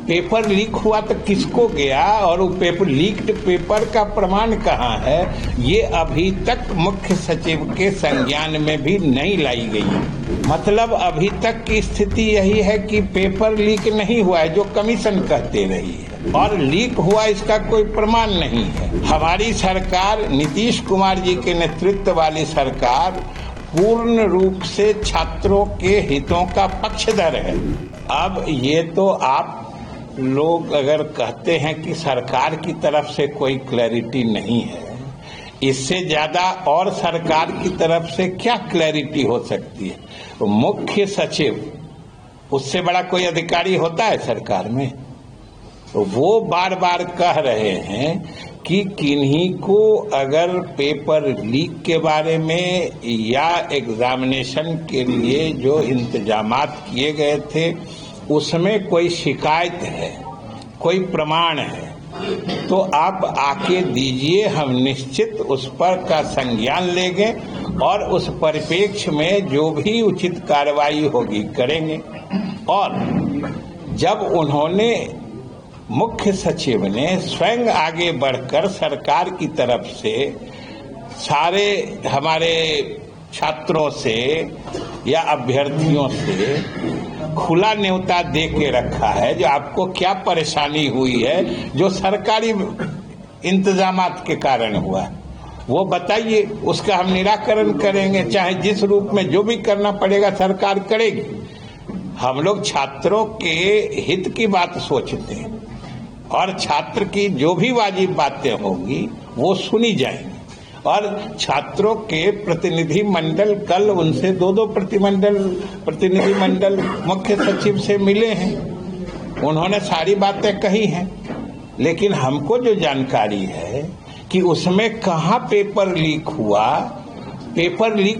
Paper leak हुआ तो किसको गया और वो पेपर लीक्ड पेपर का प्रमाण कहाँ है, ये अभी तक मुख्य सचिव के संज्ञान में भी नहीं लाई गई। मतलब अभी तक की स्थिति यही है कि पेपर लीक नहीं हुआ है, जो कमीशन कहते रही है, और लीक हुआ इसका कोई प्रमाण नहीं है। हमारी सरकार, नीतीश कुमार जी के नेतृत्व वाली सरकार, पूर्ण रूप से छात्रों के हितों का पक्षधर है। अब ये तो आप लोग अगर कहते हैं कि सरकार की तरफ से कोई क्लैरिटी नहीं है, इससे ज्यादा और सरकार की तरफ से क्या क्लैरिटी हो सकती है? तो मुख्य सचिव, उससे बड़ा कोई अधिकारी होता है सरकार में? तो वो बार बार कह रहे हैं कि किन्हीं को अगर पेपर लीक के बारे में या एग्जामिनेशन के लिए जो इंतजामात किए गए थे उसमें कोई शिकायत है, कोई प्रमाण है, तो आप आके दीजिए, हम निश्चित उस पर का संज्ञान लेंगे और उस परिप्रेक्ष्य में जो भी उचित कार्रवाई होगी करेंगे। और जब उन्होंने, मुख्य सचिव ने स्वयं आगे बढ़कर सरकार की तरफ से सारे हमारे छात्रों से या अभ्यर्थियों से खुला न्योता दे के रखा है, जो आपको क्या परेशानी हुई है जो सरकारी इंतजामात के कारण हुआ, वो बताइए, उसका हम निराकरण करेंगे, चाहे जिस रूप में जो भी करना पड़ेगा सरकार करेगी। हम लोग छात्रों के हित की बात सोचते हैं और छात्र की जो भी वाजिब बातें होंगी वो सुनी जाएंगी। और छात्रों के प्रतिनिधि मंडल, कल उनसे दो प्रतिनिधि मंडल मुख्य सचिव से मिले हैं, उन्होंने सारी बातें कही हैं, लेकिन हमको जो जानकारी है कि उसमें कहाँ पेपर लीक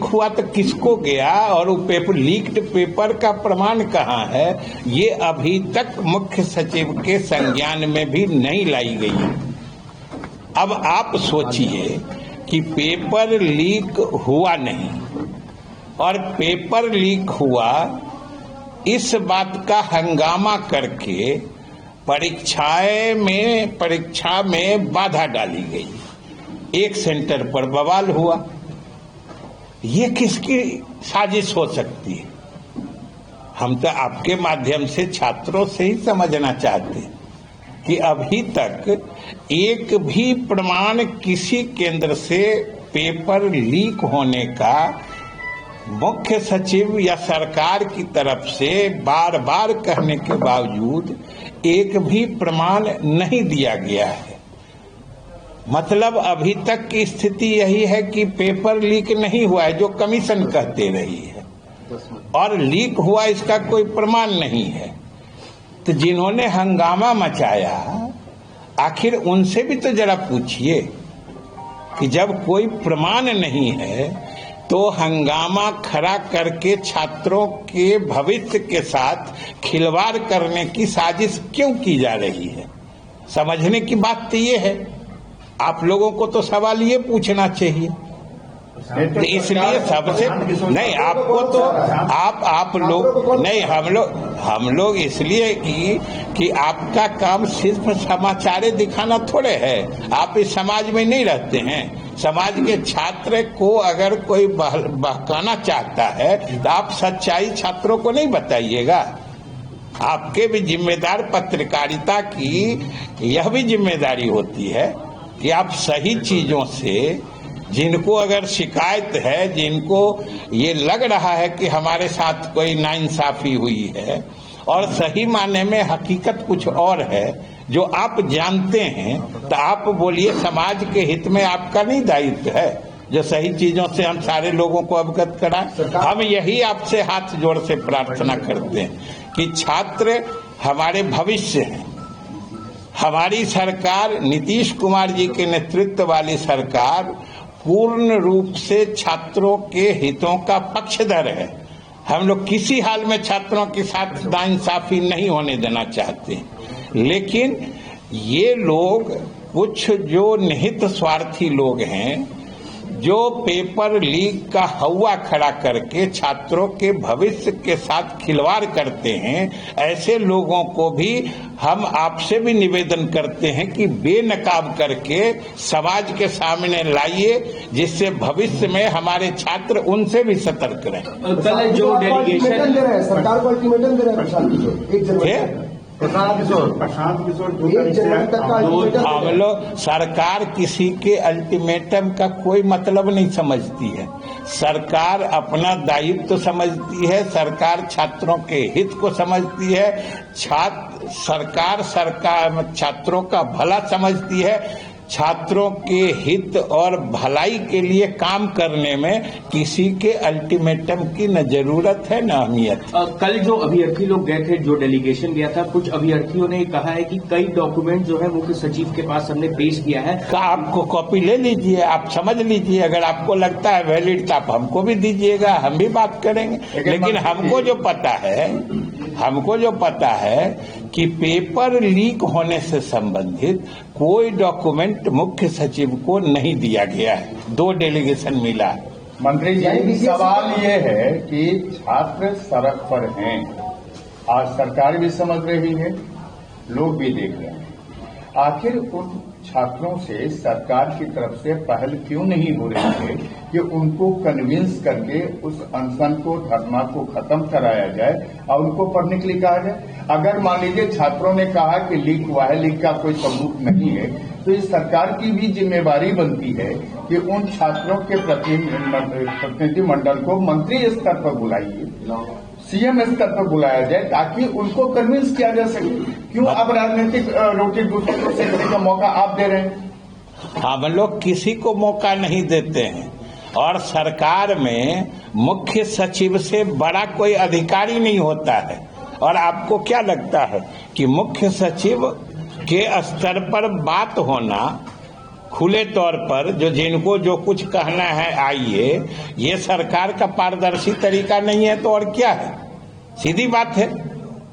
हुआ तो किसको गया और वो पेपर लीक्ड पेपर का प्रमाण कहाँ है, ये अभी तक मुख्य सचिव के संज्ञान में भी नहीं लाई गई। अब आप सोचिए कि पेपर लीक हुआ नहीं और पेपर लीक हुआ, इस बात का हंगामा करके परीक्षा में बाधा डाली गई, एक सेंटर पर बवाल हुआ। ये किसकी साजिश हो सकती है? हम तो आपके माध्यम से छात्रों से ही समझना चाहते हैं कि अभी तक एक भी प्रमाण किसी केंद्र से पेपर लीक होने का मुख्य सचिव या सरकार की तरफ से बार बार कहने के बावजूद एक भी प्रमाण नहीं दिया गया है। मतलब अभी तक की स्थिति यही है कि पेपर लीक नहीं हुआ है, जो कमीशन कहते रही है, और लीक हुआ इसका कोई प्रमाण नहीं है। तो जिन्होंने हंगामा मचाया, आखिर उनसे भी तो जरा पूछिए कि जब कोई प्रमाण नहीं है तो हंगामा खड़ा करके छात्रों के भविष्य के साथ खिलवाड़ करने की साजिश क्यों की जा रही है? समझने की बात तो ये है। आप लोगों को तो सवाल ये पूछना चाहिए। तो इसलिए सबसे नहीं, आपको तो आप लोग नहीं, हम लोग इसलिए कि आपका काम सिर्फ समाचार दिखाना थोड़े है। आप इस समाज में नहीं रहते हैं। समाज के छात्र को अगर कोई बहकाना चाहता है तो आप सच्चाई छात्रों को नहीं बताइएगा। आपके भी जिम्मेदार पत्रकारिता की यह भी जिम्मेदारी होती है कि आप सही चीजों से, जिनको अगर शिकायत है, जिनको ये लग रहा है कि हमारे साथ कोई नाइंसाफी हुई है और सही माने में हकीकत कुछ और है जो आप जानते हैं, तो आप बोलिए। समाज के हित में आपका नहीं दायित्व है जो सही चीजों से हम सारे लोगों को अवगत कराएं? हम यही आपसे हाथ जोड़ से प्रार्थना करते हैं कि छात्र हमारे भविष्य हैं। हमारी सरकार, नीतीश कुमार जी के नेतृत्व वाली सरकार, पूर्ण रूप से छात्रों के हितों का पक्षधर है। हम लोग किसी हाल में छात्रों के साथ नाइंसाफी नहीं होने देना चाहते, लेकिन ये लोग, कुछ जो निहित स्वार्थी लोग हैं, जो पेपर लीक का हवा खड़ा करके छात्रों के भविष्य के साथ खिलवाड़ करते हैं, ऐसे लोगों को भी हम आपसे भी निवेदन करते हैं कि बेनकाब करके समाज के सामने लाइए, जिससे भविष्य में हमारे छात्र उनसे भी सतर्क रहें। कल जो डेलीगेशन दे रहे हैं, सरकार को अल्टीमेटम दे रहे हैं प्रशांत किशोर, 1 जनवरी प्रशांत किशोर 1 जनवरी तक का अल्टीमेटम। हम लोग सरकार किसी के अल्टीमेटम का कोई मतलब नहीं समझती है। सरकार अपना दायित्व समझती है, सरकार छात्रों के हित को समझती है, सरकार छात्रों का भला समझती है। छात्रों के हित और भलाई के लिए काम करने में किसी के अल्टीमेटम की न जरूरत है न अहमियत। कल जो अभ्यर्थी लोग गए थे, जो डेलीगेशन गया था, कुछ अभ्यर्थियों ने कहा है कि कई डॉक्यूमेंट जो है मुख्य सचिव के पास हमने पेश किया है। आपको कॉपी ले लीजिए, आप समझ लीजिए, अगर आपको लगता है वैलिड तो आप हमको भी दीजिएगा, हम भी बात करेंगे। लेकिन हमको जो पता है कि पेपर लीक होने से संबंधित कोई डॉक्यूमेंट मुख्य सचिव को नहीं दिया गया है। 2 डेलीगेशन मिला। मंत्री जी, सवाल ये है कि छात्र सड़क पर हैं, आज सरकार भी समझ रही है, लोग भी देख रहे हैं, आखिर उन छात्रों से सरकार की तरफ से पहल क्यों नहीं हो रही है कि उनको कन्विंस करके उस अनशन को, धरना को खत्म कराया जाए और उनको पढ़ने के लिए कहा जाए। अगर मान लीजिए छात्रों ने कहा कि लीक हुआ है, लीक का कोई सबूत नहीं है, तो इस सरकार की भी जिम्मेवारी बनती है कि उन छात्रों के प्रतिनिधिमंडल को मंत्री स्तर पर बुलाइए, सीएम स्तर पर बुलाया जाए, ताकि उनको कन्विंस किया जा सके। क्यों अब राजनीतिक रोटी दूसरे को सेकने का मौका आप दे रहे हैं? हम लोग किसी को मौका नहीं देते हैं, और सरकार में मुख्य सचिव से बड़ा कोई अधिकारी नहीं होता है। और आपको क्या लगता है कि मुख्य सचिव के स्तर पर बात होना खुले तौर पर, जिनको जो कुछ कहना है आइए, ये सरकार का पारदर्शी तरीका नहीं है तो और क्या है? सीधी बात है।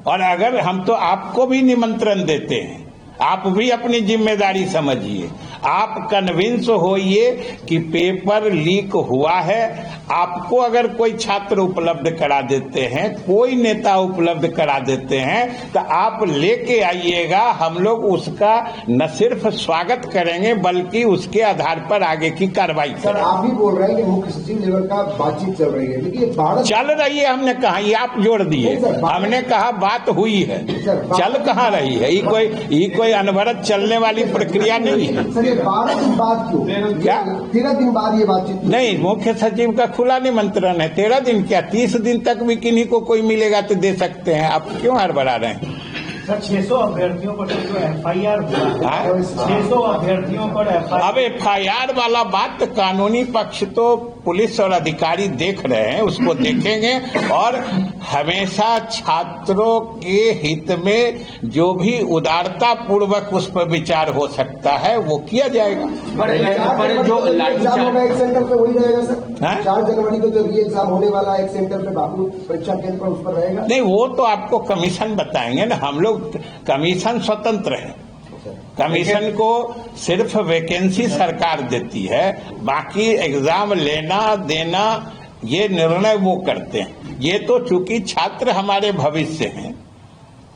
और अगर हम तो आपको भी निमंत्रण देते हैं, आप भी अपनी जिम्मेदारी समझिए, आप कन्विंस होइए कि पेपर लीक हुआ है। आपको अगर कोई छात्र उपलब्ध करा देते हैं, कोई नेता उपलब्ध करा देते हैं, तो आप लेके आइएगा, हम लोग उसका न सिर्फ स्वागत करेंगे बल्कि उसके आधार पर आगे की कार्रवाई करेंगे। सर, आप भी बोल रहे हैं कि मुख्य सचिव लेवल का बातचीत चल रही है, लेकिन भारत चल रही है, हमने कहा, ये आप जोड़ दिए, हमने कहा बात हुई है, चल कहाँ रही है? ये कोई अनवरत चलने वाली प्रक्रिया नहीं है। सर, ये 12 दिन बाद क्यों? क्या 13 दिन बाद ये बातचीत नहीं? मुख्य सचिव का खुला निमंत्रण है। 13 दिन क्या, 30 दिन तक भी किन्हीं को कोई मिलेगा तो दे सकते हैं। आप क्यों हड़बड़ा रहे हैं? सर, 600 अभ्यर्थियों पर जो एफआईआर हुआ है, 600 अभ्यर्थियों पर एफआईआर। अब एफआईआर वाला बात कानूनी पक्ष तो पुलिस और अधिकारी देख रहे हैं, उसको देखेंगे, और हमेशा छात्रों के हित में जो भी उदारता पूर्वक उस पर विचार हो सकता है वो किया जाएगा। पर जो एग्जाम होगा एक सेंटर पे वही रहेगा सर। हाँ? 4 जनवरी को जो री एग्जाम होने वाला एक सेंटर पे बापू परीक्षा केंद्र पर उस पर रहेगा। नहीं, वो तो आपको कमीशन बताएंगे ना। हम लोग कमीशन स्वतंत्र है, कमीशन को सिर्फ वैकेंसी सरकार देती है, बाकी एग्जाम लेना देना ये निर्णय वो करते हैं। ये तो चूंकि छात्र हमारे भविष्य हैं,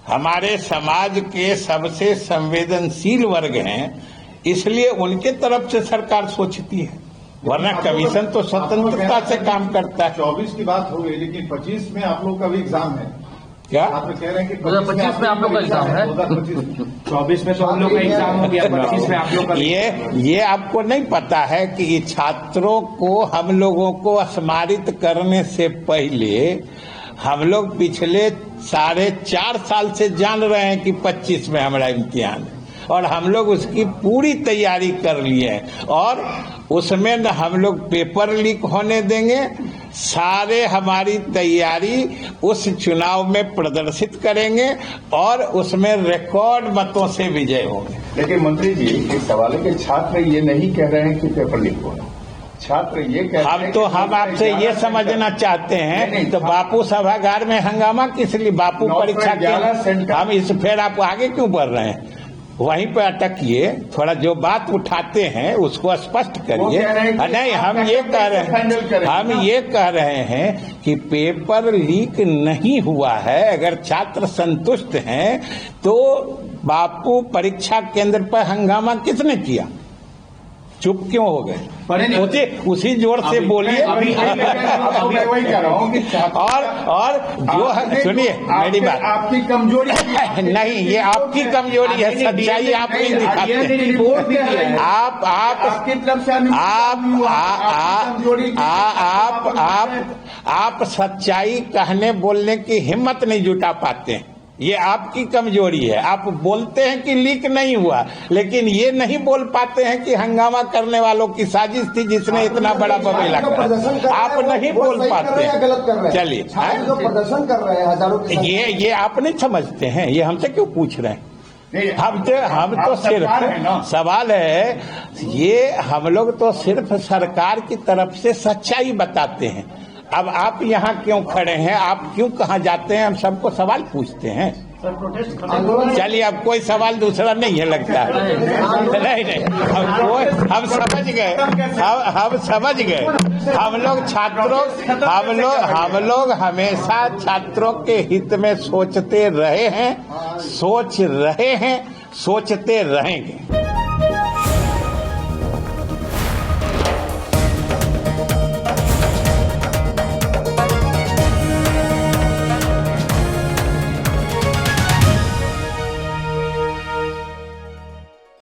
हमारे समाज के सबसे संवेदनशील वर्ग हैं, इसलिए उनके तरफ से सरकार सोचती है, वरना कमीशन तो स्वतंत्रता से काम करता है। 24 की बात हो गई, लेकिन 25 में आप लोग का भी एग्जाम है। क्या आप कह रहे हैं कि 25 में आप लोग का एग्जाम है? 24 में तो हम लोग का एग्जाम हो गया, 25 में आप लोग का। ये आपको नहीं पता है कि छात्रों को हम लोगों को स्मारित करने से पहले हम लोग पिछले 4.5 साल से जान रहे हैं कि 25 में हमारा इम्तिहान है, और हम लोग उसकी पूरी तैयारी कर लिए हैं, और उसमें न हम लोग पेपर लीक होने देंगे। सारे हमारी तैयारी उस चुनाव में प्रदर्शित करेंगे और उसमें रिकॉर्ड मतों से विजय होंगे। लेकिन मंत्री जी, एक सवाल है कि छात्र ये नहीं कह रहे हैं कि पेपर लीक हो, छात्र ये कह रहे हैं। हम आपसे ये समझना चाहते हैं तो बापू सभागार में हंगामा किस लिए? बापू परीक्षा के हम इस फिर आप आगे क्यों बढ़ रहे हैं? वहीं पे अटकिए, थोड़ा जो बात उठाते हैं उसको स्पष्ट करिए। नहीं, हम ये कह रहे हैं कि पेपर लीक नहीं हुआ है। अगर छात्र संतुष्ट हैं तो बापू परीक्षा केंद्र पर हंगामा किसने किया? चुप क्यों हो गए? उसी जोर से बोलिए। मैं वही कह रहा हूँ कि और जो सुनिए मेरी बात, आपकी कमजोरी नहीं, ये आपकी कमजोरी है, सच्चाई आप नहीं दिखाते। आप सच्चाई कहने बोलने की हिम्मत नहीं जुटा पाते हैं, ये आपकी कमजोरी है। आप बोलते हैं कि लीक नहीं हुआ, लेकिन ये नहीं बोल पाते हैं कि हंगामा करने वालों की साजिश थी जिसने इतना बड़ा बवेला करा। आप नहीं बोल पाते हैं। चलिए, प्रदर्शन कर रहे हैं हजारों, ये आप नहीं समझते हैं, ये हमसे क्यों पूछ रहे हैं? हम तो सिर्फ सवाल है, ये हम लोग तो सिर्फ सरकार की तरफ से सच्चाई बताते हैं। अब आप यहाँ क्यों खड़े हैं, आप क्यों कहाँ जाते हैं, हम सबको सवाल पूछते हैं। चलिए, अब कोई सवाल दूसरा नहीं है लगता है। नहीं, हम समझ गए, हम समझ गए। हम लोग हमेशा छात्रों के हित में सोचते रहे हैं, सोच रहे हैं, सोचते रहेंगे।